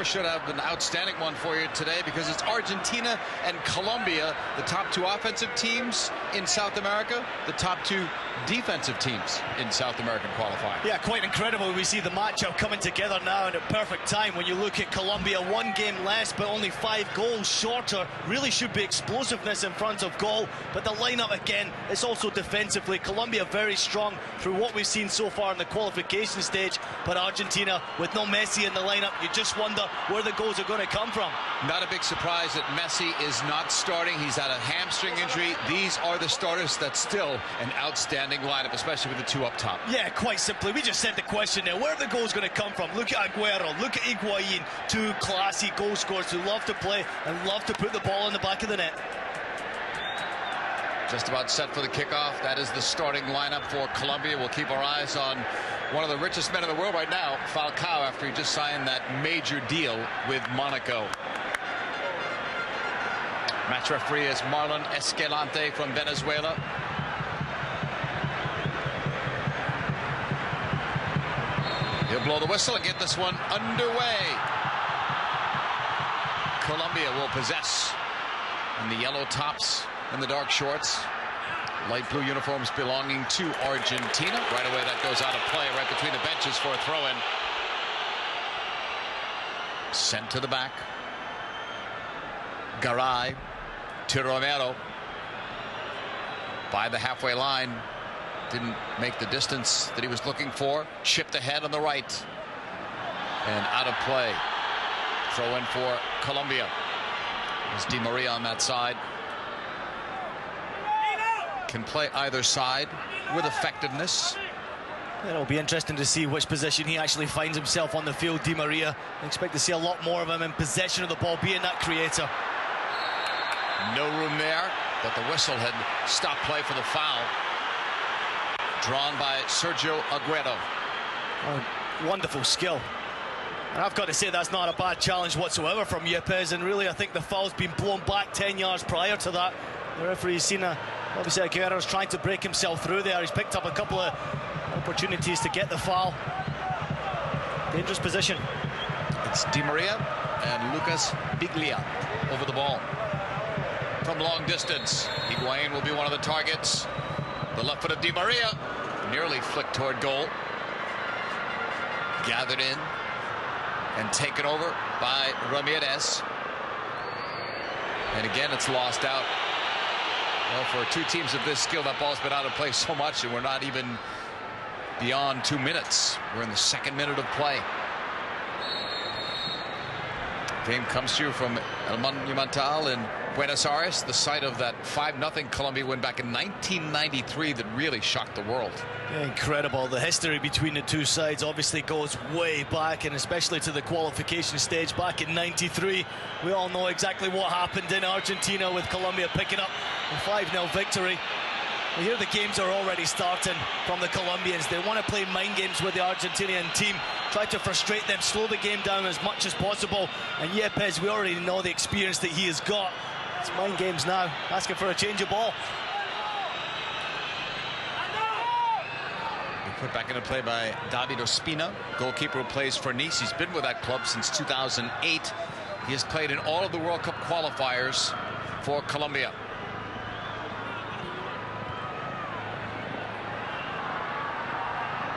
Should have an outstanding one for you today because it's Argentina and Colombia, the top two offensive teams in South America, the top two defensive teams in South American qualifying. Yeah, quite incredible. We see the matchup coming together now at a perfect time. When you look at Colombia, 1 game less but only 5 goals shorter. Really should be explosiveness in front of goal, but the lineup again is also defensively. Colombia very strong through what we've seen so far in the qualification stage, but Argentina with no Messi in the lineup, you just wonder where the goals are going to come from. Not a big surprise that Messi is not starting. He's had a hamstring injury. These are the starters. That's still an outstanding lineup, especially with the two up top. Yeah, quite simply, we just said the question there. Where are the goals going to come from? Look at Aguero, look at Higuain, two classy goal scorers who love to play and love to put the ball in the back of the net. Just about set for the kickoff. That is the starting lineup for Colombia. We'll keep our eyes on one of the richest men in the world right now, Falcao, after he just signed that major deal with Monaco. Match referee is Marlon Escalante from Venezuela. He'll blow the whistle and get this one underway. Colombia will possess in the yellow tops and the dark shorts. Light blue uniforms belonging to Argentina. Right away that goes out of play right between the benches for a throw-in. Sent to the back. Garay to Romero. By the halfway line. Didn't make the distance that he was looking for. Chipped ahead on the right. And out of play. Throw in for Colombia. There's Di Maria on that side. Can play either side with effectiveness. It'll be interesting to see which position he actually finds himself on the field. Di Maria, I expect to see a lot more of him in possession of the ball, being that creator. No room there, but the whistle had stopped play for the foul. Drawn by Sergio Aguero. Oh, wonderful skill. And I've got to say that's not a bad challenge whatsoever from Yepes, and really I think the foul's been blown back 10 yards prior to that. The referee's seen obviously Aguero's trying to break himself through there. He's picked up a couple of opportunities to get the foul. Dangerous position. It's Di Maria and Lucas Biglia over the ball. From long distance, Higuain will be one of the targets. The left foot of Di Maria nearly flicked toward goal. Gathered in and taken over by Ramirez. And again, it's lost out. Well, for two teams of this skill, that ball's been out of play so much, and we're not even beyond 2 minutes. We're in the 2nd minute of play. Game comes to you from El Monumental in Buenos Aires, the site of that 5-0 Colombia win back in 1993 that really shocked the world. Yeah, incredible. The history between the two sides obviously goes way back, and especially to the qualification stage back in '93. We all know exactly what happened in Argentina with Colombia picking up a 5-0 victory. Well, here the games are already starting from the Colombians. They want to play mind games with the Argentinian team, try to frustrate them, slow the game down as much as possible. And Yepes, we already know the experience that he has got. It's mind games now, asking for a change of ball. Put back into play by David Ospina, goalkeeper who plays for Nice. He's been with that club since 2008. He has played in all of the World Cup qualifiers for Colombia.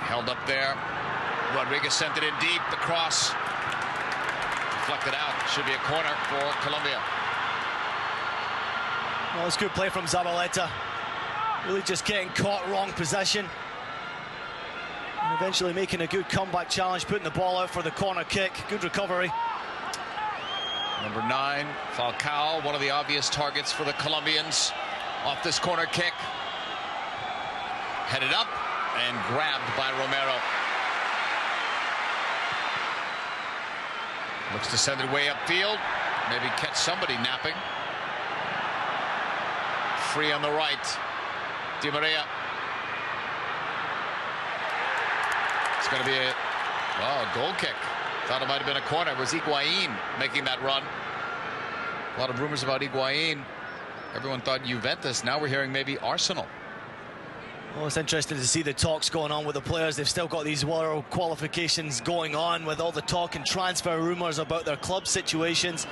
Held up there. Rodriguez sent it in deep. The cross deflected out. Should be a corner for Colombia. Well, it's good play from Zabaleta. Really just getting caught wrong possession. And eventually making a good comeback challenge, putting the ball out for the corner kick. Good recovery. Number 9, Falcao, one of the obvious targets for the Colombians. Off this corner kick. Headed up and grabbed by Romero. Looks to send it way upfield. Maybe catch somebody napping. Free on the right. Di Maria. It's going to be a goal kick. Thought it might have been a corner. It was Higuain making that run. A lot of rumors about Higuain. Everyone thought Juventus. Now we're hearing maybe Arsenal. Well, it's interesting to see the talks going on with the players. They've still got these world qualifications going on with all the talk and transfer rumours about their club situations.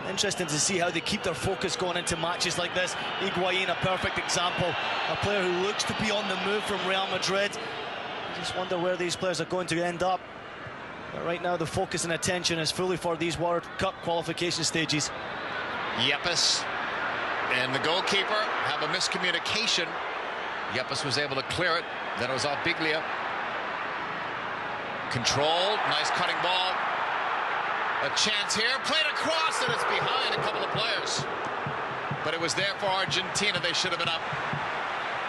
Interesting to see how they keep their focus going into matches like this. Higuain, a perfect example, a player who looks to be on the move from Real Madrid. I just wonder where these players are going to end up. But right now the focus and attention is fully for these World Cup qualification stages. Yepes and the goalkeeper have a miscommunication. Yepes was able to clear it. Then it was off Biglia. Controlled, nice cutting ball. A chance here, played across, and it's behind a couple of players. But it was there for Argentina. They should have been up.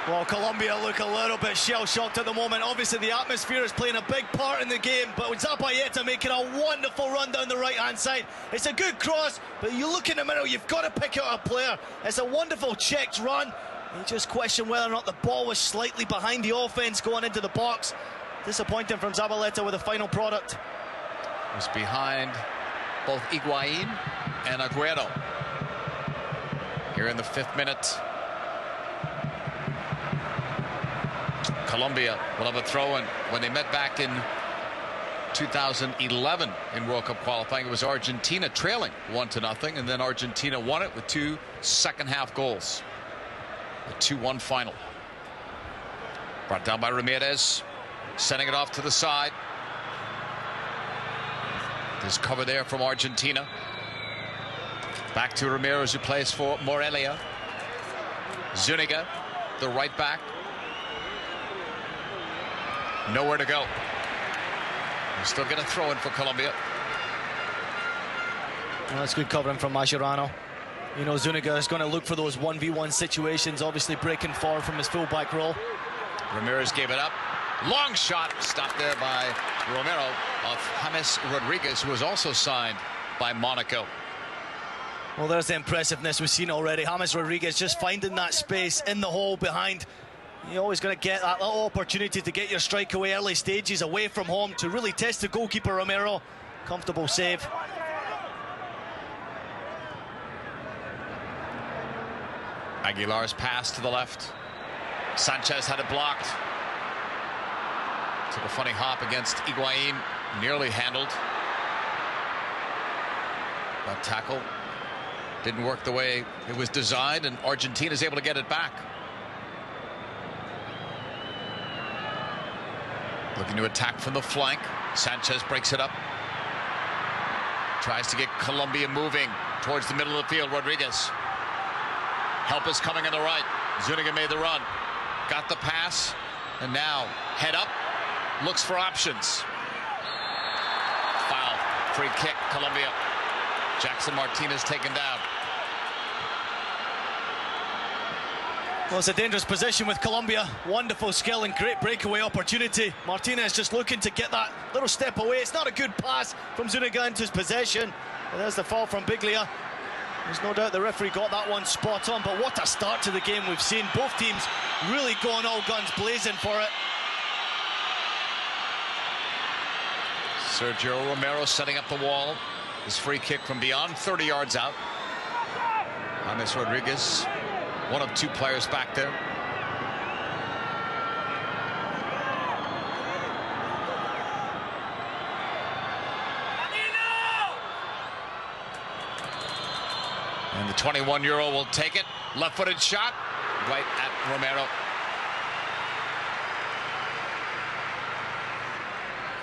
Well, Colombia look a little bit shell-shocked at the moment. Obviously, the atmosphere is playing a big part in the game, but with Zapayeta making a wonderful run down the right-hand side. It's a good cross, but you look in the middle, you've got to pick out a player. It's a wonderful checked run. You just question whether or not the ball was slightly behind the offense going into the box. Disappointing from Zabaleta with the final product. It was behind both Higuain and Aguero. Here in the 5th minute. Colombia will have a throw-in. When they met back in 2011 in World Cup qualifying, it was Argentina trailing 1-0, and then Argentina won it with 2 second-half goals. A 2-1 final. Brought down by Ramirez, sending it off to the side. There's cover there from Argentina. Back to Ramirez, who plays for Morelia. Zuniga, the right back. Nowhere to go. We're still going to throw in for Colombia. Well, that's good covering from Mascherano. You know, Zuniga is going to look for those 1v1 situations, obviously breaking forward from his full-back role. Ramirez gave it up. Long shot, stopped there by Romero of James Rodriguez, who was also signed by Monaco. Well, there's the impressiveness we've seen already. James Rodriguez just finding that space in the hole behind. You're always going to get that little opportunity to get your strike away early stages away from home to really test the goalkeeper Romero. Comfortable save. Aguilar's pass to the left. Sanchez had it blocked. Took a funny hop against Higuain. Nearly handled. That tackle didn't work the way it was designed, and Argentina's able to get it back. Looking to attack from the flank. Sanchez breaks it up. Tries to get Colombia moving towards the middle of the field. Rodriguez. Help is coming on the right. Zuniga made the run. Got the pass. And now head up. Looks for options. Foul. Free kick, Colombia. Jackson Martinez taken down. Well, it's a dangerous position with Colombia. Wonderful skill and great breakaway opportunity. Martinez just looking to get that little step away. It's not a good pass from Zuniga into his possession. And there's the foul from Biglia. There's no doubt the referee got that one spot on, but what a start to the game we've seen. Both teams really going all guns blazing for it. Sergio Romero setting up the wall. His free kick from beyond 30 yards out. James Rodriguez, one of 2 players back there. And the 21-year-old will take it. Left-footed shot right at Romero.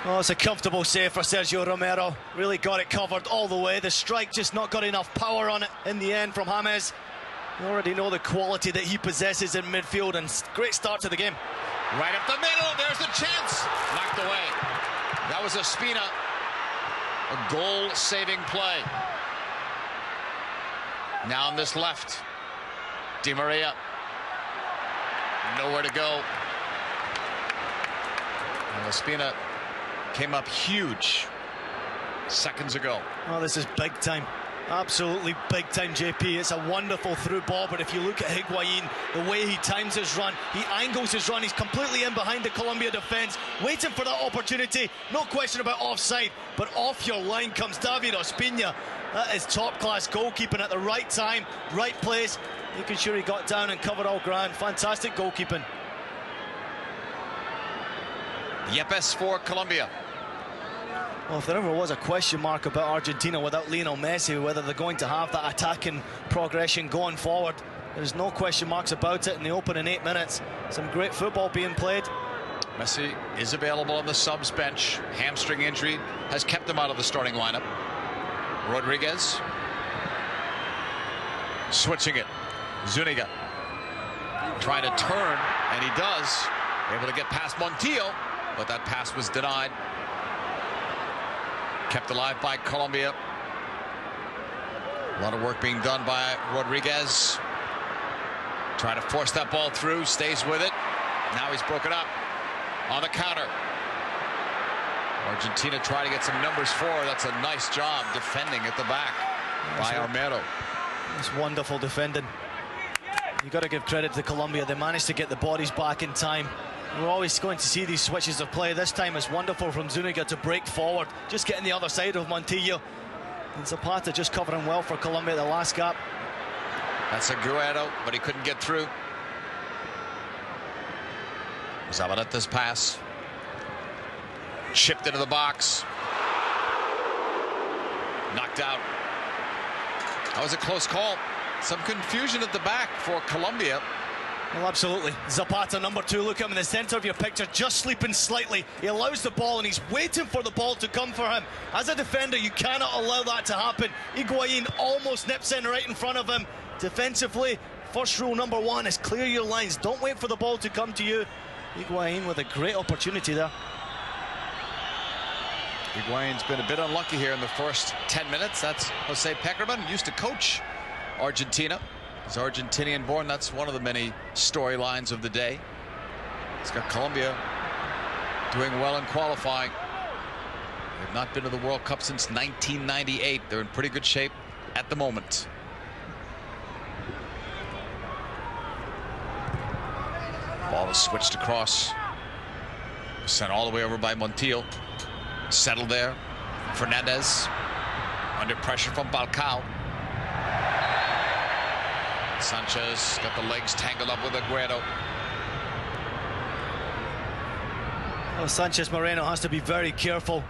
Oh, it's a comfortable save for Sergio Romero. Really got it covered all the way. The strike just not got enough power on it in the end from James. You already know the quality that he possesses in midfield, and great start to the game. Right up the middle, there's the chance. Knocked away. That was Ospina. A goal-saving play. Now on this left. Di Maria. Nowhere to go. And Ospina came up huge seconds ago. Oh, this is big time. Absolutely big time, JP. It's a wonderful through ball, but if you look at Higuain, the way he times his run, he angles his run, he's completely in behind the Colombia defense, waiting for that opportunity. No question about offside, but off your line comes David Ospina. That is top-class goalkeeping at the right time, right place, making sure he got down and covered all ground. Fantastic goalkeeping. Yepes for Colombia. Well, if there ever was a question mark about Argentina without Lionel Messi, whether they're going to have that attacking progression going forward, there's no question marks about it in the opening 8 minutes. Some great football being played. Messi is available on the subs bench. Hamstring injury has kept him out of the starting lineup. Rodriguez switching it. Zuniga trying to turn, and he does. Able to get past Montiel, but that pass was denied. Kept alive by Colombia. A lot of work being done by Rodriguez. Trying to force that ball through, stays with it. Now he's broken up on the counter. Argentina trying to get some numbers forward. That's a nice job defending at the back by Armero. It's wonderful defending. You got to give credit to Colombia. They managed to get the bodies back in time. We're always going to see these switches of play. This time it's wonderful from Zuniga to break forward, just getting the other side of Montiel. And Zapata just covering well for Colombia at the last gap. That's a Guerrero, but he couldn't get through. Zabaleta's pass. Chipped into the box. Knocked out. That was a close call. Some confusion at the back for Colombia. Well, absolutely. Zapata, number 2, look at him in the center of your picture, just sleeping slightly. He allows the ball and he's waiting for the ball to come for him. As a defender, you cannot allow that to happen. Higuain almost nips in right in front of him. Defensively, first rule number 1 is clear your lines. Don't wait for the ball to come to you. Higuain with a great opportunity there. Higuain's been a bit unlucky here in the first 10 minutes. That's Jose Peckerman, used to coach Argentina. He's Argentinian born. That's one of the many storylines of the day. He's got Colombia doing well in qualifying. They've not been to the World Cup since 1998. They're in pretty good shape at the moment. Ball is switched across. Sent all the way over by Montiel. Settled there. Fernandez under pressure from Falcao. Sanchez got the legs tangled up with Aguero. Well, Sanchez Moreno has to be very careful.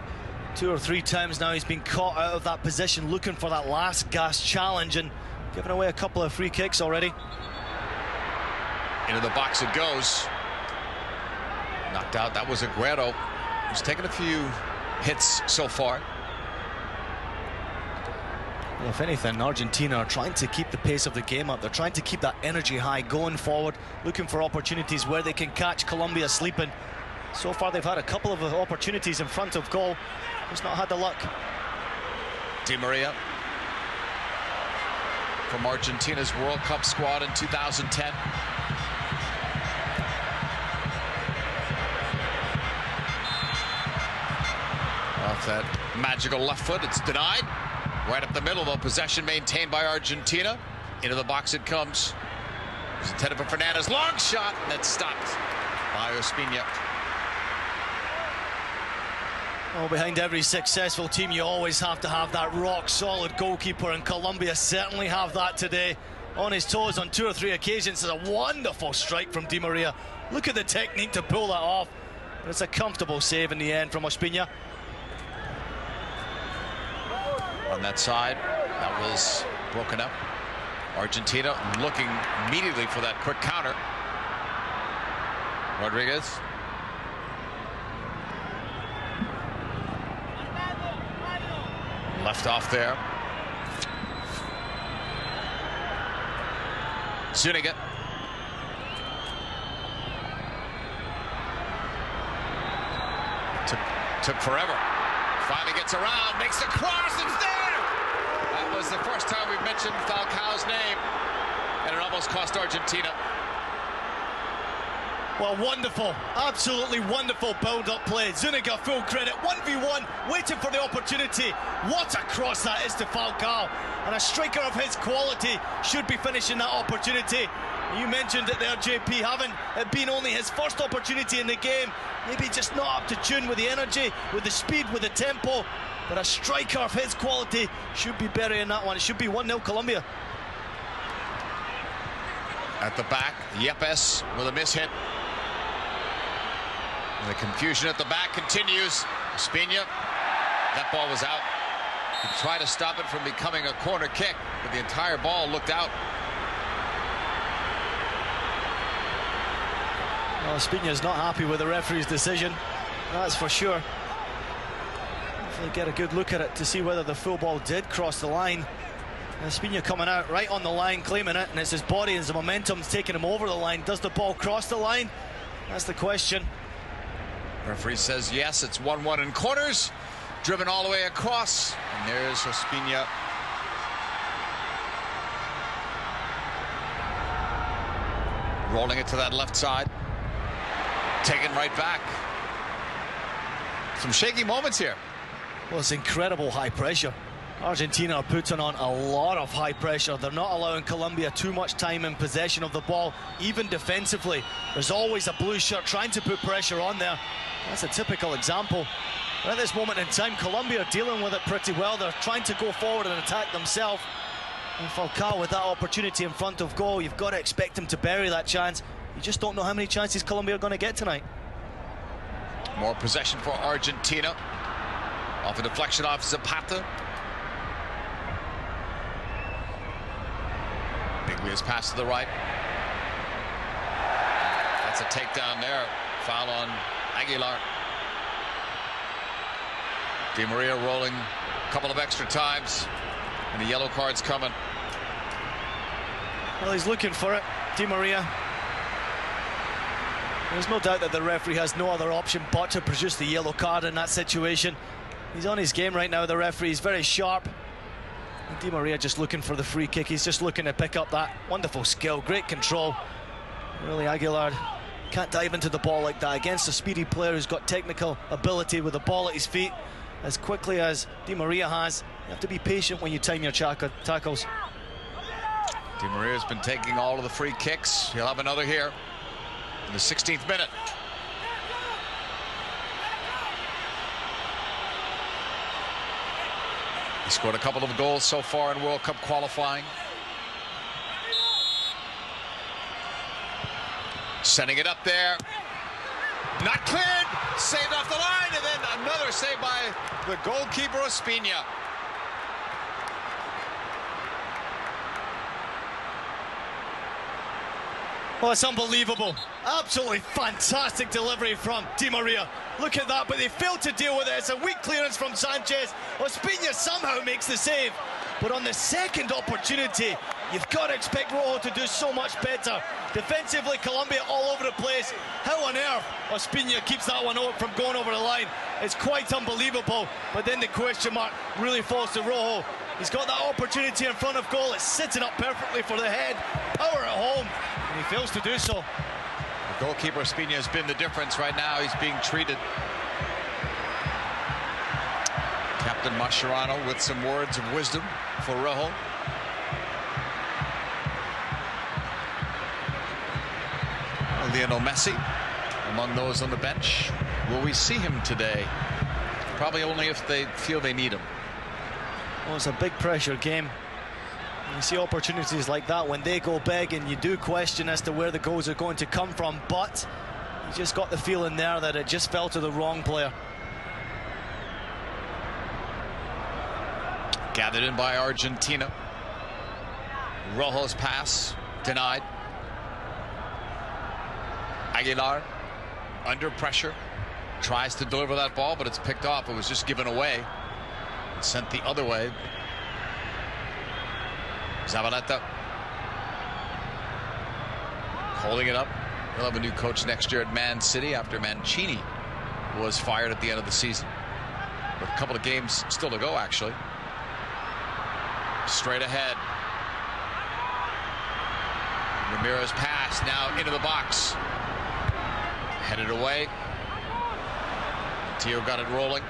2 or 3 times now he's been caught out of that position, looking for that last gasp challenge and giving away a couple of free kicks already. Into the box it goes. Knocked out. That was Aguero. He's taken a few hits so far. Well, if anything, Argentina are trying to keep the pace of the game up. They're trying to keep that energy high going forward, looking for opportunities where they can catch Colombia sleeping. So far they've had a couple of opportunities in front of goal, just not had the luck. Di Maria from Argentina's World Cup squad in 2010. Off that magical left foot, it's denied. Right up the middle, though, possession maintained by Argentina. Into the box it comes. It's intended for Fernandez. Long shot, and that's stopped by Ospina. Well, behind every successful team, you always have to have that rock-solid goalkeeper, and Colombia certainly have that today. On his toes on 2 or 3 occasions. It's a wonderful strike from Di Maria. Look at the technique to pull that off. But it's a comfortable save in the end from Ospina. On that side, that was broken up. Argentina looking immediately for that quick counter. Rodriguez. Left off there. Zuniga. Took forever. Finally gets around, makes the cross, it's there! That was the first time we've mentioned Falcao's name, and it almost cost Argentina. Well, wonderful, absolutely wonderful build-up play. Zuniga, full credit, 1v1, waiting for the opportunity. What a cross that is to Falcao. And a striker of his quality should be finishing that opportunity. You mentioned it there, JP, having it been only his first opportunity in the game, maybe just not up to tune with the energy, with the speed, with the tempo. But a striker of his quality should be burying that one. It should be 1-0 Colombia. At the back, Yepes with a mishit. And the confusion at the back continues. Ospina, that ball was out. He tried to stop it from becoming a corner kick, but the entire ball looked out. Well, Ospina's not happy with the referee's decision, that's for sure. Hopefully get a good look at it to see whether the full ball did cross the line. Ospina coming out right on the line, claiming it, and it's his body and his momentum's taking him over the line. Does the ball cross the line? That's the question. Referee says yes, it's 1-1 in corners. Driven all the way across. And there's Ospina. Rolling it to that left side. Taken right back. Some shaky moments here. Well, it's incredible high pressure. Argentina are putting on a lot of high pressure. They're not allowing Colombia too much time in possession of the ball, even defensively. There's always a blue shirt trying to put pressure on there. That's a typical example. But at this moment in time, Colombia are dealing with it pretty well. They're trying to go forward and attack themselves. And Falcao with that opportunity in front of goal, you've got to expect him to bury that chance. You just don't know how many chances Colombia are going to get tonight. More possession for Argentina. Off a deflection off Zapata. Biglia's pass to the right. That's a takedown there. Foul on Aguilar. Di Maria rolling a couple of extra times, and the yellow card's coming. Well, he's looking for it, Di Maria. There's no doubt that the referee has no other option but to produce the yellow card in that situation. He's on his game right now, the referee. He's very sharp. And Di Maria just looking for the free kick. He's just looking to pick up that wonderful skill, great control. Really, Aguilar can't dive into the ball like that against a speedy player who's got technical ability with the ball at his feet as quickly as Di Maria has. You have to be patient when you time your tackles. Di Maria's been taking all of the free kicks. He'll have another here in the 16th minute. He scored a couple of goals so far in World Cup qualifying. Sending it up there. Not cleared. Saved off the line, and then another save by the goalkeeper Ospina. Oh, it's unbelievable. Absolutely fantastic delivery from Di Maria. Look at that, but they failed to deal with it. It's a weak clearance from Sanchez. Ospina somehow makes the save. But on the second opportunity, you've got to expect Rojo to do so much better. Defensively, Colombia all over the place. How on earth Ospina keeps that one from going over the line? It's quite unbelievable. But then the question mark really falls to Rojo. He's got that opportunity in front of goal. It's sitting up perfectly for the head. Power at home. And he fails to do so. The goalkeeper Ospina has been the difference right now. He's being treated. Captain Mascherano with some words of wisdom for Rojo. Lionel Messi among those on the bench. Will we see him today? Probably only if they feel they need him. Well, it's a big pressure game. You see opportunities like that when they go big, and you do question as to where the goals are going to come from, but you just got the feeling there that it just fell to the wrong player. Gathered in by Argentina. Rojo's pass denied. Aguilar under pressure tries to deliver that ball, but it's picked off. It was just given away. It's sent the other way. Zabaleta holding it up. He'll have a new coach next year at Man City after Mancini was fired at the end of the season. With a couple of games still to go, actually. Straight ahead. Ramirez pass now into the box. Headed away. Tio got it rolling.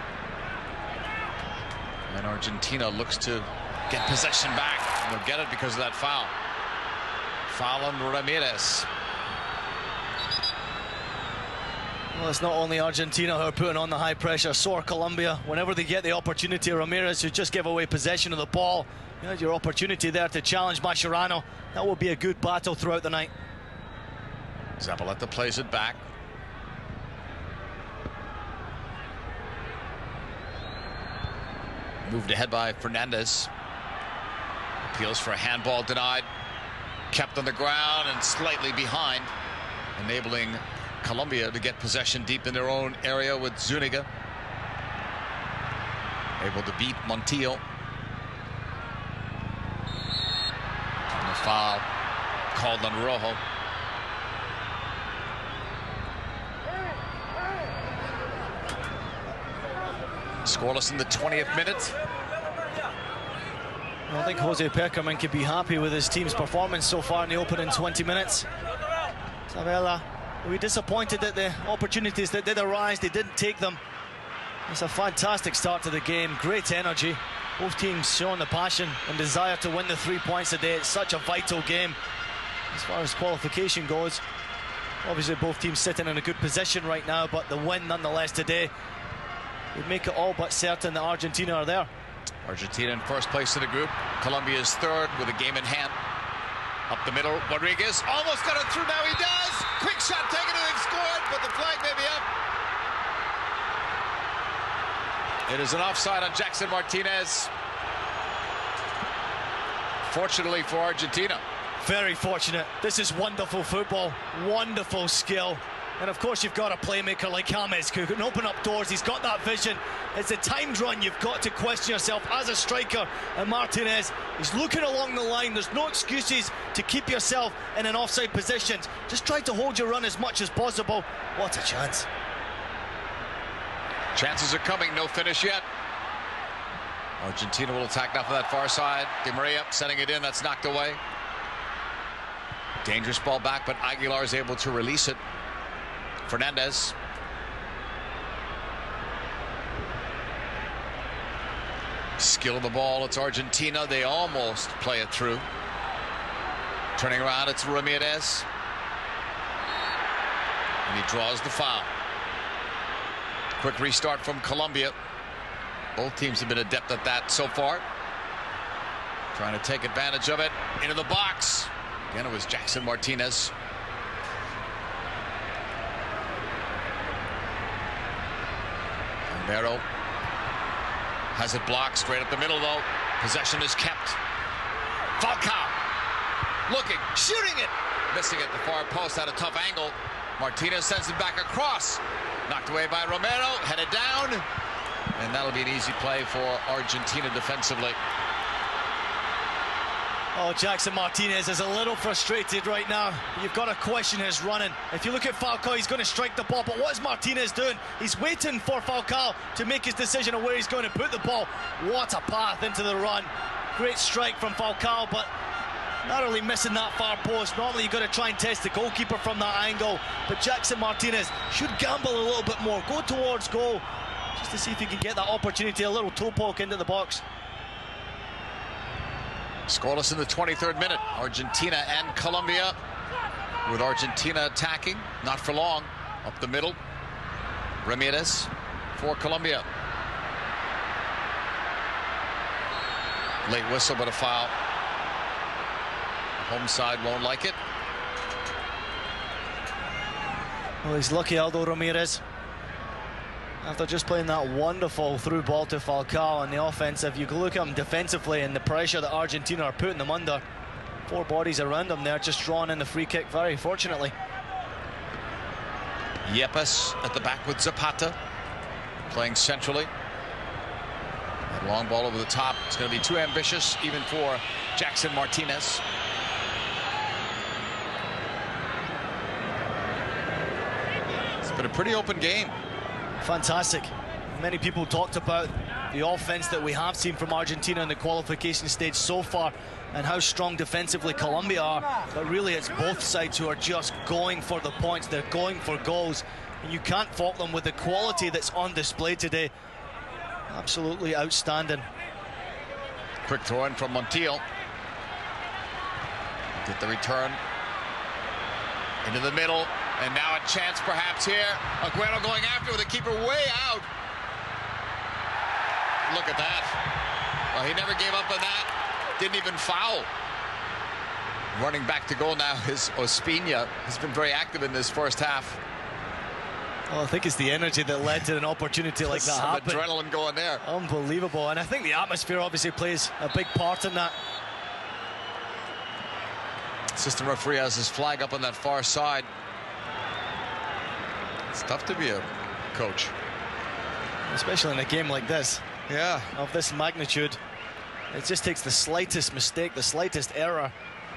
And Argentina looks to get possession back. And they'll get it because of that foul. Foul on Ramirez. Well, it's not only Argentina who are putting on the high pressure, so are Colombia. Whenever they get the opportunity, Ramirez who just give away possession of the ball. You had your opportunity there to challenge Mascherano. That will be a good battle throughout the night. Zabaleta plays it back. Moved ahead by Fernandez. Appeals for a handball denied. Kept on the ground and slightly behind, enabling Colombia to get possession deep in their own area with Zuniga. Able to beat Montiel. And the foul called on Rojo. Scoreless in the 20th minute. I think Jose Pekerman could be happy with his team's performance so far in the opening 20 minutes. Savella, we were disappointed that the opportunities that did arise, they didn't take them. It's a fantastic start to the game, great energy. Both teams showing the passion and desire to win the 3 points a day. It's such a vital game as far as qualification goes. Obviously both teams sitting in a good position right now, but the win nonetheless today would make it all but certain that Argentina are there. Argentina in first place in the group. Colombia is third with a game in hand. Up the middle, Rodriguez almost got it through. Now he does. Quick shot taken and they've scored, but the flag may be up. It is an offside on Jackson Martinez. Fortunately for Argentina. Very fortunate. This is wonderful football, wonderful skill. And of course you've got a playmaker like James who can open up doors. He's got that vision. It's a timed run. You've got to question yourself as a striker. And Martinez, he's looking along the line. There's no excuses to keep yourself in an offside position. Just try to hold your run as much as possible. What a chance. Chances are coming, no finish yet. Argentina will attack now from that far side. Di Maria setting it in, that's knocked away. Dangerous ball back, but Aguilar is able to release it. Fernandez. Skill of the ball, it's Argentina. They almost play it through. Turning around, it's Ramirez. And he draws the foul. Quick restart from Colombia. Both teams have been adept at that so far. Trying to take advantage of it. Into the box. Again, it was Jackson Martinez. Romero has it blocked straight up the middle, though. Possession is kept. Falcao looking, shooting it, missing at the far post at a tough angle. Martinez sends it back across. Knocked away by Romero, headed down. And that'll be an easy play for Argentina defensively. Oh, Jackson Martinez is a little frustrated right now. You've got to question his running. If you look at Falcao, he's going to strike the ball, but what is Martinez doing? He's waiting for Falcao to make his decision on where he's going to put the ball. What a path into the run. Great strike from Falcao, but narrowly missing that far post. Normally you've got to try and test the goalkeeper from that angle, but Jackson Martinez should gamble a little bit more. Go towards goal, just to see if he can get that opportunity, a little toe poke into the box. Scoreless in the 23rd minute. Argentina and Colombia, with Argentina attacking, not for long. Up the middle, Ramirez for Colombia. Late whistle, but a foul. Home side won't like it. Well, he's lucky, Aldo Ramirez. After just playing that wonderful through ball to Falcao on the offensive, you can look at him defensively and the pressure that Argentina are putting them under. Four bodies around him there, just drawing in the free kick very fortunately. Yepes at the back with Zapata, playing centrally. That long ball over the top. It's going to be too ambitious even for Jackson Martinez. It's been a pretty open game. Fantastic. Many people talked about the offense that we have seen from Argentina in the qualification stage so far and how strong defensively Colombia are, but really it's both sides who are just going for the points. They're going for goals, and you can't fault them with the quality that's on display today. Absolutely outstanding. Quick throw in from Montiel. Get the return into the middle. And now a chance perhaps here. Aguero going after with the keeper way out. Look at that. Well, he never gave up on that. Didn't even foul. Running back to goal now is Ospina. He's been very active in this first half. Well, I think it's the energy that led to an opportunity like that happen. Adrenaline going there. Unbelievable. And I think the atmosphere obviously plays a big part in that. Assistant referee has his flag up on that far side. It's tough to be a coach, especially in a game like this. Yeah. Of this magnitude. It just takes the slightest mistake, the slightest error.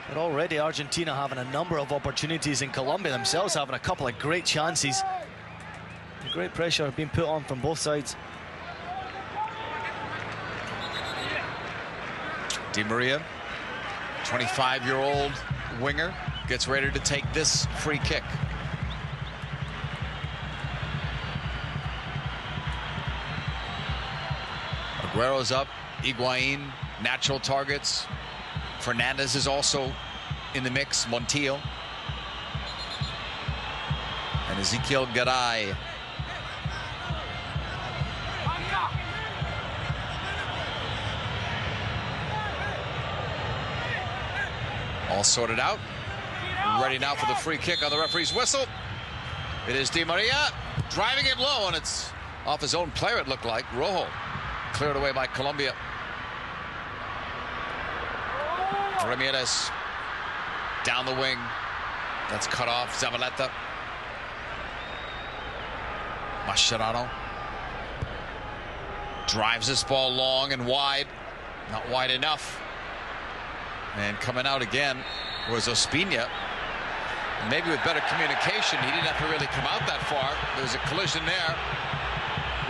But already Argentina having a number of opportunities, in Colombia themselves having a couple of great chances. Great pressure being put on from both sides. Di Maria, 25-year-old winger, gets ready to take this free kick. Aguero's up, Higuain, natural targets. Fernandez is also in the mix, Montiel. And Ezequiel Garay. All sorted out. Ready now for the free kick on the referee's whistle. It is Di Maria driving it low, and it's off his own player, it looked like. Rojo cleared away by Colombia. Ramirez down the wing. That's cut off. Zabaleta. Mascherano drives this ball long and wide. Not wide enough. And coming out again was Ospina. And maybe with better communication, he didn't have to really come out that far. There was a collision there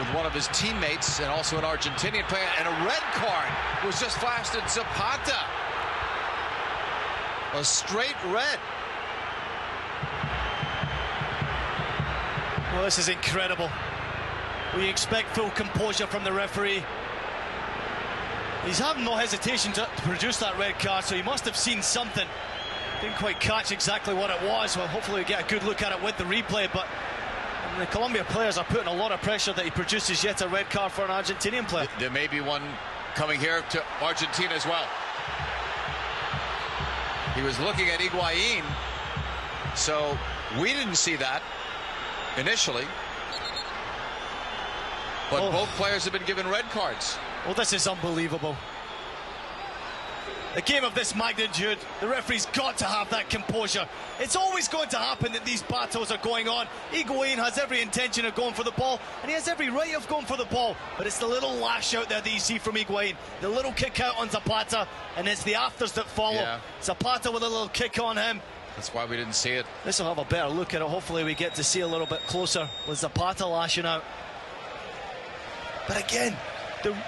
with one of his teammates and also an Argentinian player. And a red card was just flashed at Zapata. A straight red. Well, this is incredible. We expect full composure from the referee. He's having no hesitation to produce that red card, so he must have seen something. Didn't quite catch exactly what it was. Well, hopefully we get a good look at it with the replay, but the Colombia players are putting a lot of pressure that he produces yet a red card for an Argentinian player. There may be one coming here to Argentina as well. He was looking at Higuain, so we didn't see that initially. But both players have been given red cards. Well, this is unbelievable. A game of this magnitude, the referee's got to have that composure. It's always going to happen that these battles are going on. Higuain has every intention of going for the ball, and he has every right of going for the ball. But it's the little lash out there that you see from Higuain. The little kick out on Zapata, and it's the afters that follow. Yeah. Zapata with a little kick on him. That's why we didn't see it. This will have a better look at it. Hopefully we get to see a little bit closer with Zapata lashing out. But again,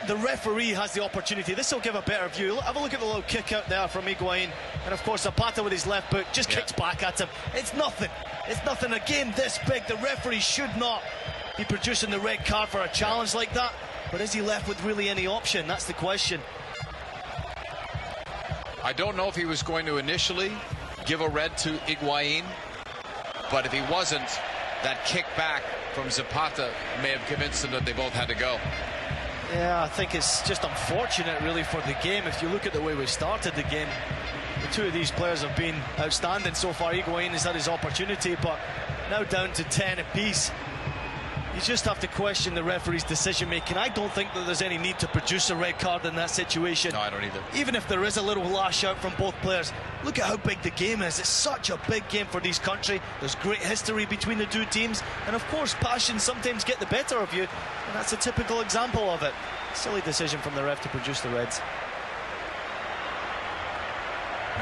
the referee has the opportunity. This will give a better view. Have a look at the little kick out there from Higuain. And of course Zapata with his left boot just kicks back at him. It's nothing. It's nothing. A game this big, the referee should not be producing the red card for a challenge like that. But is he left with really any option? That's the question. I don't know if he was going to initially give a red to Higuain, but if he wasn't, that kick back from Zapata may have convinced them that they both had to go. Yeah, I think it's just unfortunate really for the game. If you look at the way we started the game, the two of these players have been outstanding so far. Higuain has had his opportunity, but now down to 10 apiece. You just have to question the referee's decision making. I don't think that there's any need to produce a red card in that situation. No, I don't either. Even if there is a little lash out from both players, look at how big the game is. It's such a big game for this country. There's great history between the two teams, and of course passions sometimes get the better of you, and that's a typical example of it. Silly decision from the ref to produce the reds.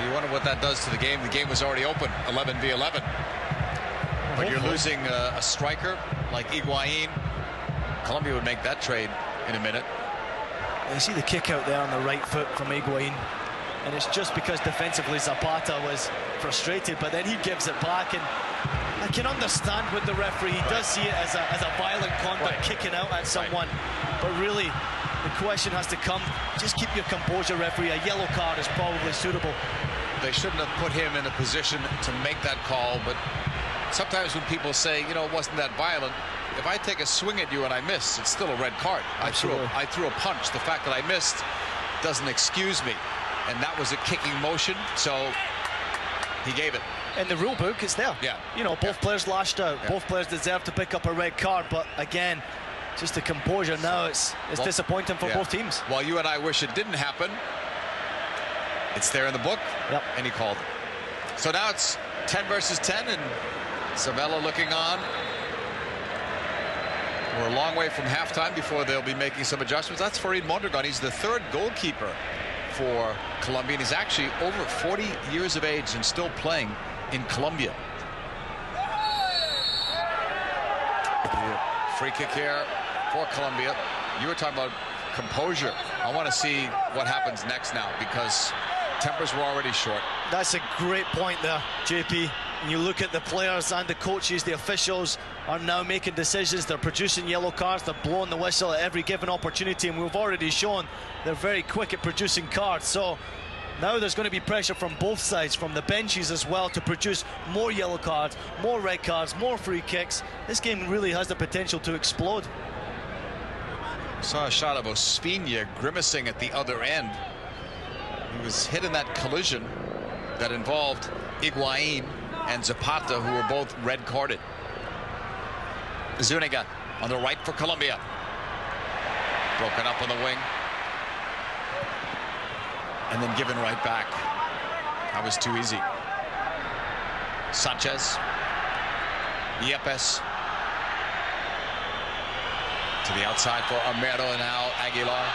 You wonder what that does to the game. The game was already open, 11 v 11. But you're losing a striker like Higuain. Colombia would make that trade in a minute. You see the kick out there on the right foot from Higuain, and it's just because defensively Zapata was frustrated, but then he gives it back, and I can understand with the referee. He does see it as a violent conduct, kicking out at someone, but really the question has to come, just keep your composure, referee. A yellow card is probably suitable. They shouldn't have put him in a position to make that call, but sometimes when people say, you know, it wasn't that violent, if I take a swing at you and I miss, it's still a red card. I threw a punch. The fact that I missed doesn't excuse me. And that was a kicking motion, so he gave it. In the rule book, it's there. Yeah. You know, both players lashed out. Yeah. Both players deserve to pick up a red card. But again, just the composure now, it's disappointing for both teams. While you and I wish it didn't happen, it's there in the book, and he called it. So now it's 10 versus 10, and Sabella looking on. We're a long way from halftime before they'll be making some adjustments. That's Farid Mondragon. He's the third goalkeeper for Colombia, and he's actually over 40 years of age and still playing in Colombia. Free kick here for Colombia. You were talking about composure. I want to see what happens next now, because tempers were already short. That's a great point there, JP. And you look at the players and the coaches, the officials are now making decisions. They're producing yellow cards. They're blowing the whistle at every given opportunity. And we've already shown they're very quick at producing cards. So now there's going to be pressure from both sides, from the benches as well, to produce more yellow cards, more red cards, more free kicks. This game really has the potential to explode. Saw a shot of Ospina grimacing at the other end. He was hit in that collision that involved Higuain and Zapata, who were both red carded. Zuniga on the right for Colombia. Broken up on the wing. And then given right back. That was too easy. Sanchez. Yepes. To the outside for Armero, and now Aguilar.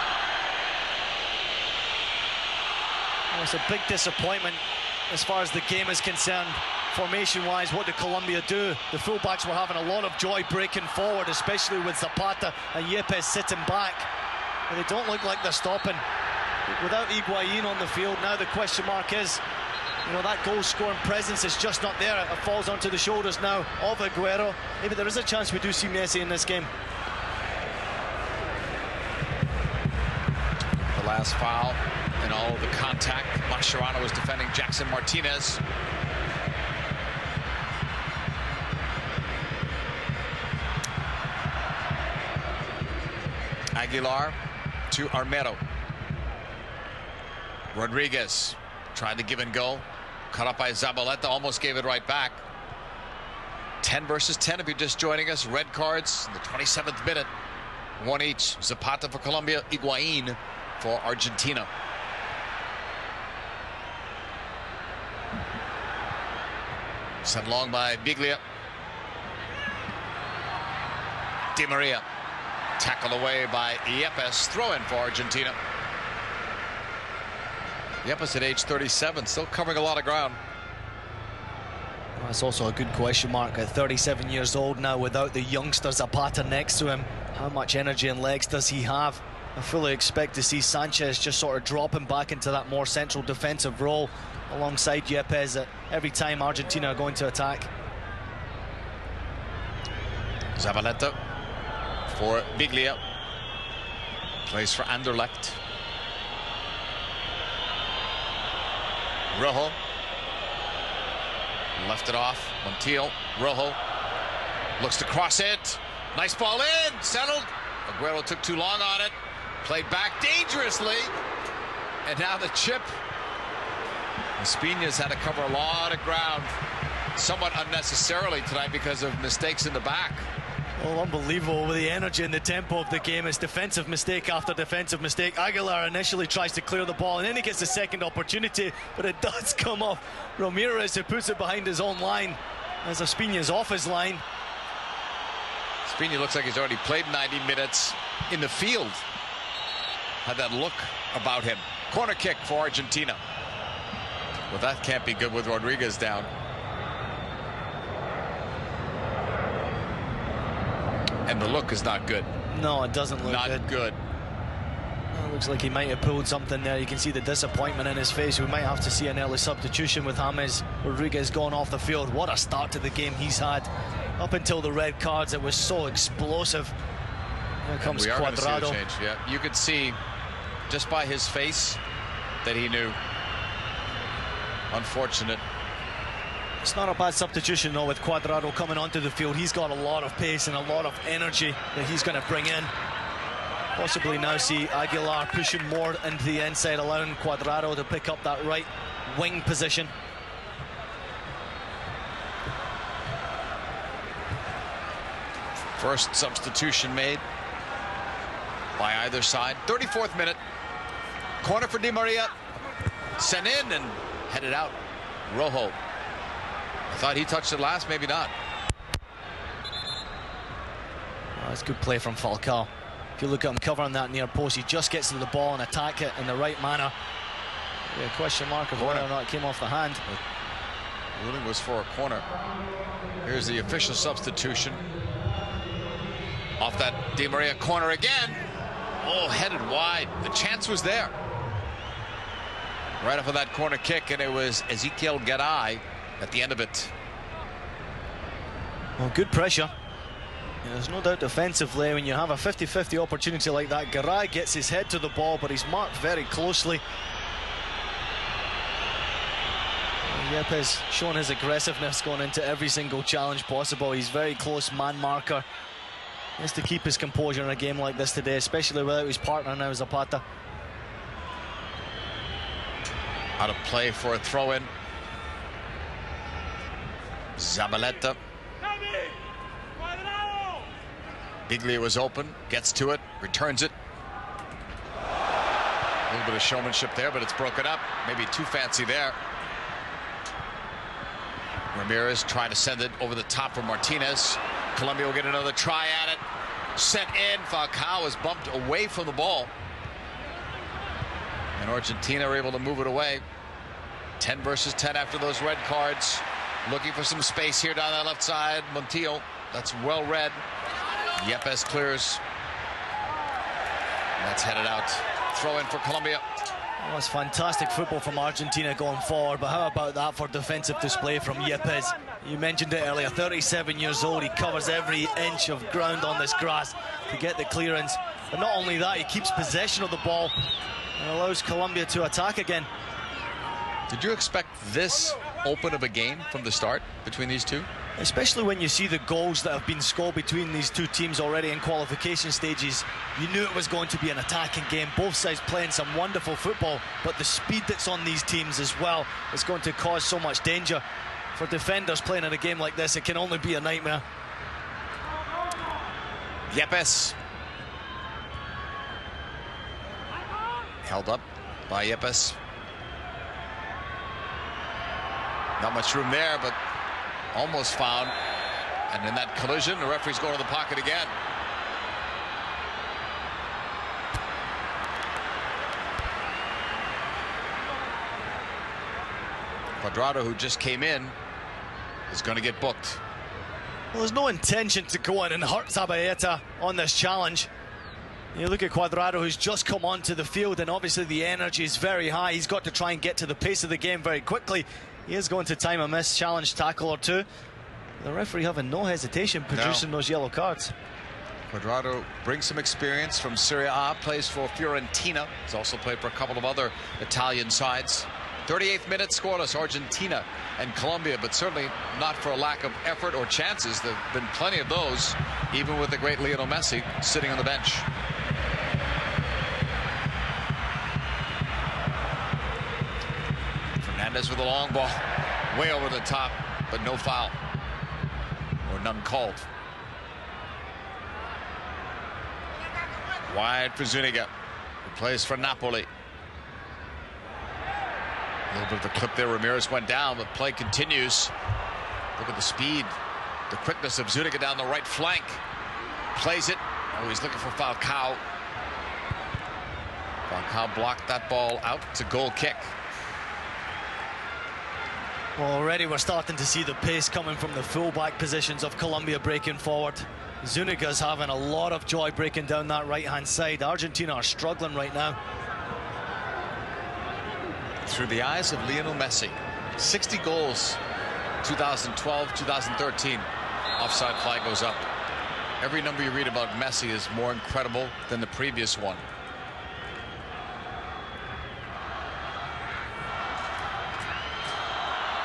Well, it's a big disappointment as far as the game is concerned. Formation-wise, what did Colombia do? The fullbacks were having a lot of joy breaking forward, especially with Zapata and Yepes sitting back. But they don't look like they're stopping. Without Higuain on the field, now the question mark is, you know, that goal-scoring presence is just not there. It falls onto the shoulders now of Aguero. Maybe there is a chance we do see Messi in this game. The last foul and all of the contact. Mascherano was defending Jackson Martinez. Aguilar to Armero. Rodriguez tried to give and go. Cut up by Zabaleta, almost gave it right back. 10 versus 10 if you're just joining us. Red cards in the 27th minute. One each. Zapata for Colombia, Higuain for Argentina. Sent long by Biglia. Di Maria. Tackled away by Yepes. Throw in for Argentina. Yepes at age 37, still covering a lot of ground. Well, that's also a good question mark. At 37 years old now, without the youngster Zapata next to him, how much energy and legs does he have? I fully expect to see Sanchez just sort of dropping back into that more central defensive role alongside Yepes every time Argentina are going to attack. Zabaleta for Biglia. Plays for Anderlecht. Rojo. Left it off. Montiel. Rojo. Looks to cross it. Nice ball in. Settled. Aguero took too long on it. Played back dangerously. And now the chip. Ospina's had to cover a lot of ground, somewhat unnecessarily tonight because of mistakes in the back. Oh, unbelievable with the energy and the tempo of the game. It's defensive mistake after defensive mistake. Aguilar initially tries to clear the ball, and then he gets a second opportunity, but it does come off Ramirez, who puts it behind his own line as Ospina's off his line. Ospina looks like he's already played 90 minutes in the field. Had that look about him. Corner kick for Argentina. Well, that can't be good with Rodriguez down. And the look is not good. No, it doesn't look not good. Well, it looks like he might have pulled something there. You can see the disappointment in his face. We might have to see an early substitution with James Rodriguez going off the field. What a start to the game he's had. Up until the red cards, it was so explosive. Here comes Cuadrado. Yeah, you could see just by his face that he knew. Unfortunate. It's not a bad substitution though, with Cuadrado coming onto the field. He's got a lot of pace and a lot of energy that he's going to bring in. Possibly now see Aguilar pushing more into the inside, allowing Cuadrado to pick up that right wing position. First substitution made by either side. 34th minute. Corner for Di Maria. Sent in and headed out. Rojo. I thought he touched it last, maybe not. Oh, that's good play from Falcao. If you look at him covering that near post, he just gets to the ball and attack it in the right manner. Yeah, question mark of whether or not it came off the hand. The ruling was for a corner. Here's the official substitution. Off that Di Maria corner again. Oh, headed wide. The chance was there. Right off of that corner kick, and it was Ezequiel Garay at the end of it. Well, good pressure. Yeah, there's no doubt defensively, when you have a 50-50 opportunity like that, Garay gets his head to the ball, but he's marked very closely. Yepes showing his aggressiveness going into every single challenge possible. He's very close man marker. He has to keep his composure in a game like this today, especially without his partner now, Zapata. Out of play for a throw-in. Zabaleta. Biglia was open, gets to it, returns it. A little bit of showmanship there, but it's broken up. Maybe too fancy there. Ramirez trying to send it over the top for Martinez. Colombia will get another try at it. Sent in. Falcao is bumped away from the ball. And Argentina are able to move it away. 10 versus 10 after those red cards. Looking for some space here down that left side. Montiel, that's well read. Yepes clears. That's headed out. Throw in for Colombia. Oh, that's fantastic football from Argentina going forward, but how about that for defensive display from Yepes? You mentioned it earlier, 37 years old. He covers every inch of ground on this grass to get the clearance. But not only that, he keeps possession of the ball and allows Colombia to attack again. Did you expect this open of a game from the start between these two? Especially when you see the goals that have been scored between these two teams already in qualification stages. You knew it was going to be an attacking game. Both sides playing some wonderful football, but the speed that's on these teams as well is going to cause so much danger. For defenders playing in a game like this, it can only be a nightmare. Yepes. Held up by Yepes. Not much room there, but almost found. And in that collision, the referee's going to the pocket again. Cuadrado, who just came in, is going to get booked. Well, there's no intention to go in and hurt Zabaleta on this challenge. You look at Cuadrado, who's just come onto the field, and obviously the energy is very high. He's got to try and get to the pace of the game very quickly. He is going to time a miss challenge tackle or two. The referee having no hesitation producing those yellow cards. Cuadrado brings some experience from Serie A, plays for Fiorentina. He's also played for a couple of other Italian sides. 38th minute scoreless, Argentina and Colombia, but certainly not for a lack of effort or chances. There have been plenty of those, even with the great Lionel Messi sitting on the bench. Fernandez with a long ball, way over the top, but no foul, or none called. Wide for Zuniga, who plays for Napoli. A little bit of the clip there. Ramirez went down, but play continues. Look at the speed, the quickness of Zuniga down the right flank. Plays it. Oh, he's looking for Falcao. Falcao blocked that ball out. It's a goal kick. Well, already we're starting to see the pace coming from the fullback positions of Colombia breaking forward. Zuniga's having a lot of joy breaking down that right-hand side. Argentina are struggling right now. Through the eyes of Lionel Messi, 60 goals, 2012, 2013. Offside flag goes up. Every number you read about Messi is more incredible than the previous one.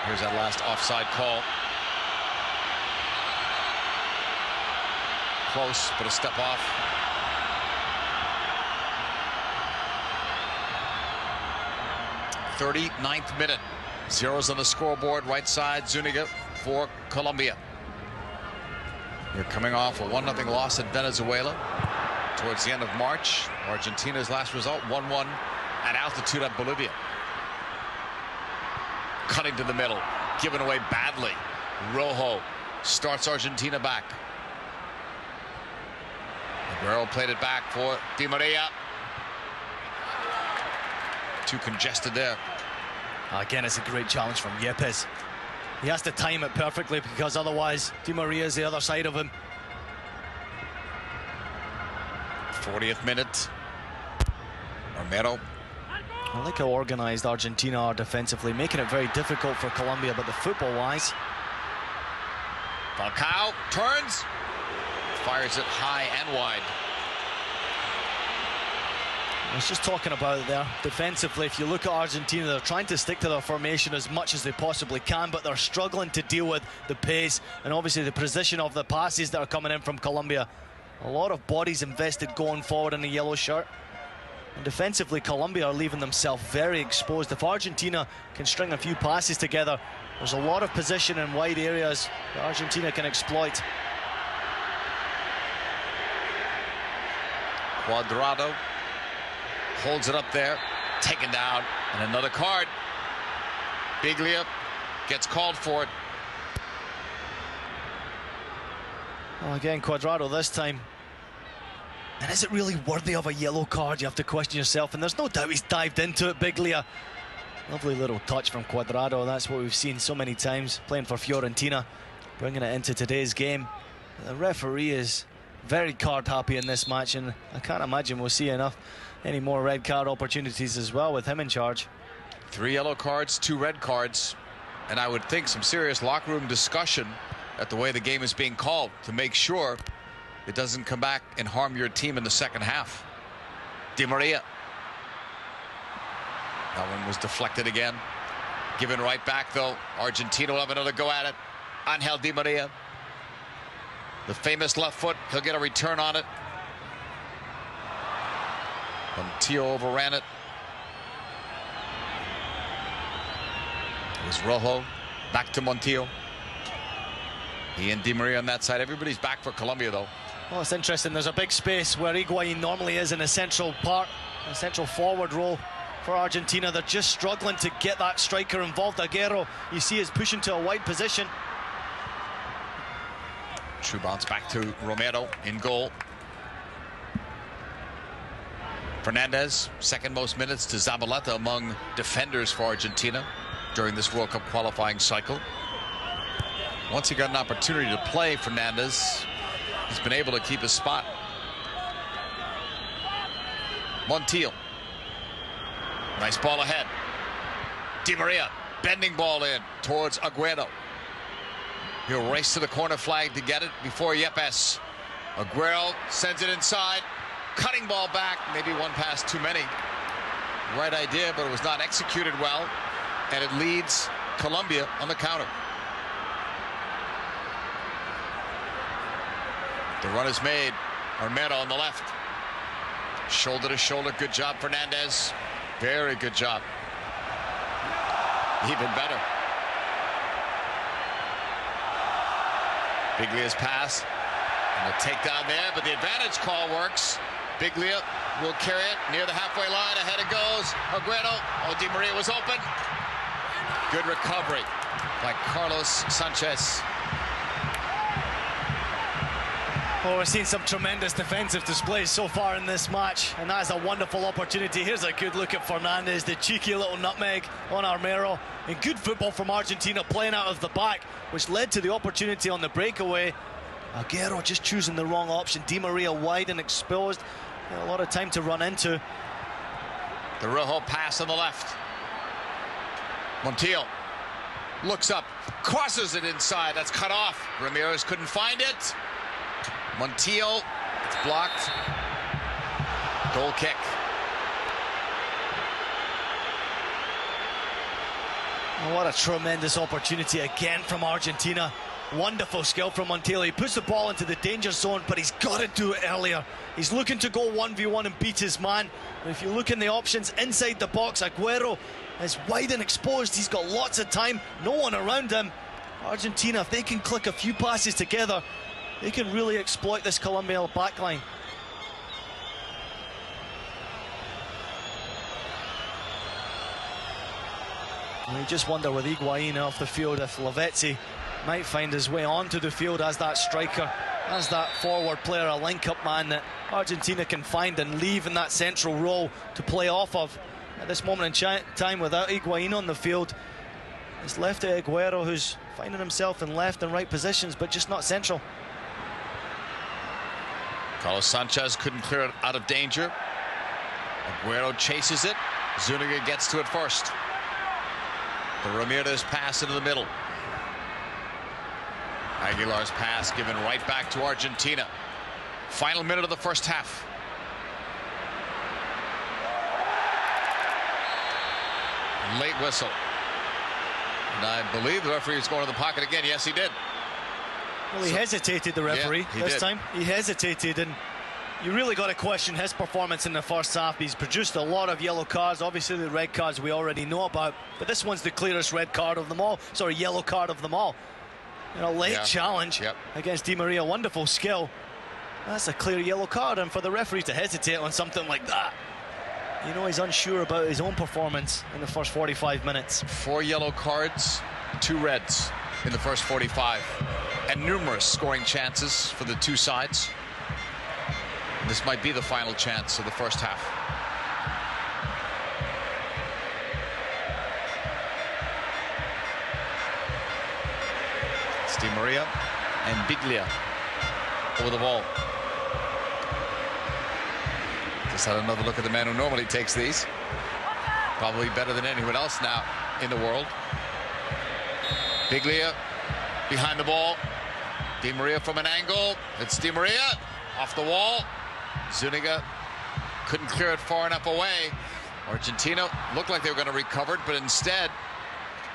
Here's that last offside call. Close, but a step off. 39th minute. Zeros on the scoreboard, right side, Zuniga for Colombia. You're coming off a 1-0 loss at Venezuela towards the end of March. Argentina's last result, 1-1 at altitude at Bolivia. Cutting to the middle, given away badly. Rojo starts Argentina back. Aguero played it back for Di Maria. Too congested there. Again, it's a great challenge from Yepes. He has to time it perfectly because otherwise Di Maria's the other side of him. 40th minute. Romero. I like how organised Argentina are defensively, making it very difficult for Colombia, but the football-wise. Falcao turns, fires it high and wide. I was just talking about it there. Defensively, if you look at Argentina, they're trying to stick to their formation as much as they possibly can, but they're struggling to deal with the pace and obviously the precision of the passes that are coming in from Colombia. A lot of bodies invested going forward in the yellow shirt. And defensively, Colombia are leaving themselves very exposed. If Argentina can string a few passes together, there's a lot of position in wide areas that Argentina can exploit. Cuadrado holds it up there, taken down, and another card. Biglia gets called for it. Well, again, Cuadrado this time. And is it really worthy of a yellow card? You have to question yourself, and there's no doubt he's dived into it. Biglia. Lovely little touch from Cuadrado. That's what we've seen so many times, playing for Fiorentina, bringing it into today's game. The referee is very card happy in this match, and I can't imagine we'll see any more red card opportunities as well with him in charge. 3 yellow cards, 2 red cards, and I would think some serious locker room discussion at the way the game is being called to make sure it doesn't come back and harm your team in the second half. Di Maria. That one was deflected again. Given right back, though. Argentina will have another go at it. Angel Di Maria. The famous left foot. He'll get a return on it. Montiel overran it. It was Rojo. Back to Montiel. He and Di Maria on that side. Everybody's back for Colombia, though. Well, it's interesting. There's a big space where Higuain normally is in a central part, a central forward role for Argentina. They're just struggling to get that striker involved. Aguero, you see, is pushing to a wide position. True bounce back to Romero in goal. Fernandez, second most minutes to Zabaleta among defenders for Argentina during this World Cup qualifying cycle. Once he got an opportunity to play, Fernandez, he's been able to keep his spot. Montiel. Nice ball ahead. Di Maria, bending ball in towards Aguero. He'll race to the corner flag to get it before Yepes. Aguero sends it inside. Cutting ball back. Maybe one pass too many. Right idea, but it was not executed well. And it leads Colombia on the counter. The run is made. Romero on the left. Shoulder to shoulder. Good job, Fernandez. Very good job. Even better. Biglia's pass. And a takedown there, but the advantage call works. Biglia will carry it near the halfway line. Ahead it goes. Aguero. Oh, Di Maria was open. Good recovery by Carlos Sanchez. Well, we're seeing some tremendous defensive displays so far in this match, and that is a wonderful opportunity. Here's a good look at Fernandez, the cheeky little nutmeg on Romero, and good football from Argentina playing out of the back, which led to the opportunity on the breakaway. Aguero just choosing the wrong option. Di Maria wide and exposed. A lot of time to run into. The Rojo pass on the left. Montiel looks up, crosses it inside. That's cut off. Ramirez couldn't find it. Montiel, it's blocked. Goal kick. Oh, what a tremendous opportunity again from Argentina. Wonderful skill from Montiel. He puts the ball into the danger zone, but he's got to do it earlier. He's looking to go 1v1 and beat his man. But if you look in the options inside the box, Aguero is wide and exposed. He's got lots of time, no one around him. Argentina, if they can click a few passes together, they can really exploit this Colombia backline. You just wonder with Higuain off the field if Lavezzi might find his way onto the field as that striker, as that forward player, a link-up man that Argentina can find and leave in that central role to play off of. At this moment in time, without Higuain on the field, it's left to Aguero, who's finding himself in left and right positions, but just not central. Carlos Sanchez couldn't clear it out of danger. Aguero chases it. Zuniga gets to it first. The Ramirez pass into the middle. Aguilar's pass given right back to Argentina. Final minute of the first half. Late whistle. And I believe the referee is going to the pocket again. Yes, he did. Well, he hesitated, the referee, this time. He hesitated, and you really got to question his performance in the first half. He's produced a lot of yellow cards. Obviously, the red cards we already know about, but this one's the clearest red card of them all. Sorry, yellow card of them all. You know, late challenge against Di Maria, wonderful skill. That's a clear yellow card, and for the referee to hesitate on something like that, you know, he's unsure about his own performance in the first 45 minutes. 4 yellow cards, 2 reds in the first 45, and numerous scoring chances for the two sides. This might be the final chance of the first half. It's Di Maria and Biglia over the ball. Just had another look at the man who normally takes these. Probably better than anyone else now in the world. Biglia behind the ball. Di Maria from an angle. It's Di Maria off the wall. Zuniga couldn't clear it far enough away. Argentina looked like they were going to recover it, but instead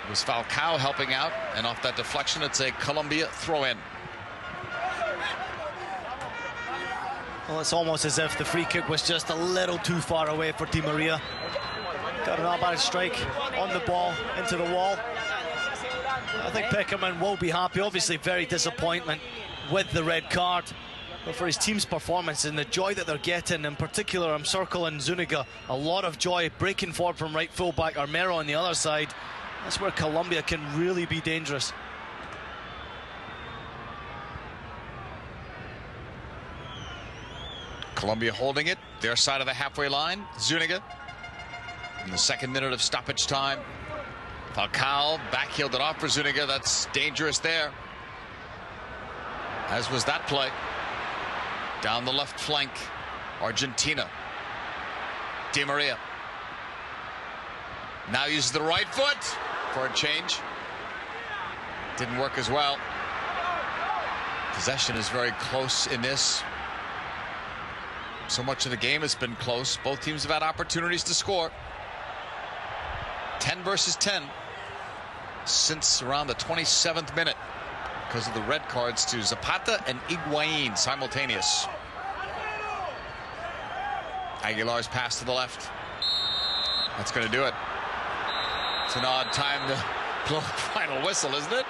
it was Falcao helping out, and off that deflection it's a Colombia throw-in. Well, it's almost as if the free kick was just a little too far away for Di Maria. Got an all-bad strike on the ball into the wall. I think Peckerman will be happy. Obviously very disappointment with the red card, but for his team's performance and the joy that they're getting, in particular I'm circling Zuniga, a lot of joy breaking forward from right full-back, Armero on the other side. That's where Colombia can really be dangerous. Colombia holding it, their side of the halfway line. Zuniga in the second minute of stoppage time. Falcao backheeled it off for Zuniga. That's dangerous there, as was that play. Down the left flank, Argentina. Di Maria now uses the right foot for a change. Didn't work as well. Possession is very close in this. So much of the game has been close. Both teams have had opportunities to score. 10 versus 10 since around the 27th minute because of the red cards to Zapata and Higuain simultaneous. Aguilar's pass to the left. That's going to do it. It's an odd time to blow the final whistle, isn't it?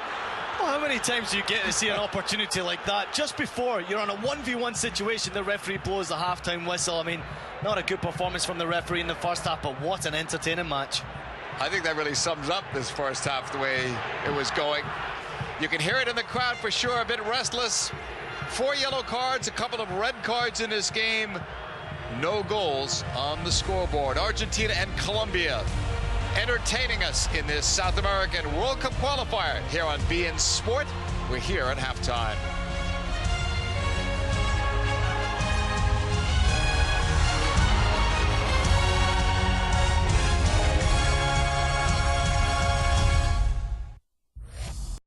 Well, how many times do you get to see an opportunity like that just before you're on a 1v1 situation? The referee blows the halftime whistle. I mean, not a good performance from the referee in the first half, but what an entertaining match. I think that really sums up this first half, the way it was going. You can hear it in the crowd for sure, a bit restless. 4 yellow cards, a couple of red cards in this game. No goals on the scoreboard. Argentina and Colombia entertaining us in this South American World Cup qualifier here on beIN Sport. We're here at halftime.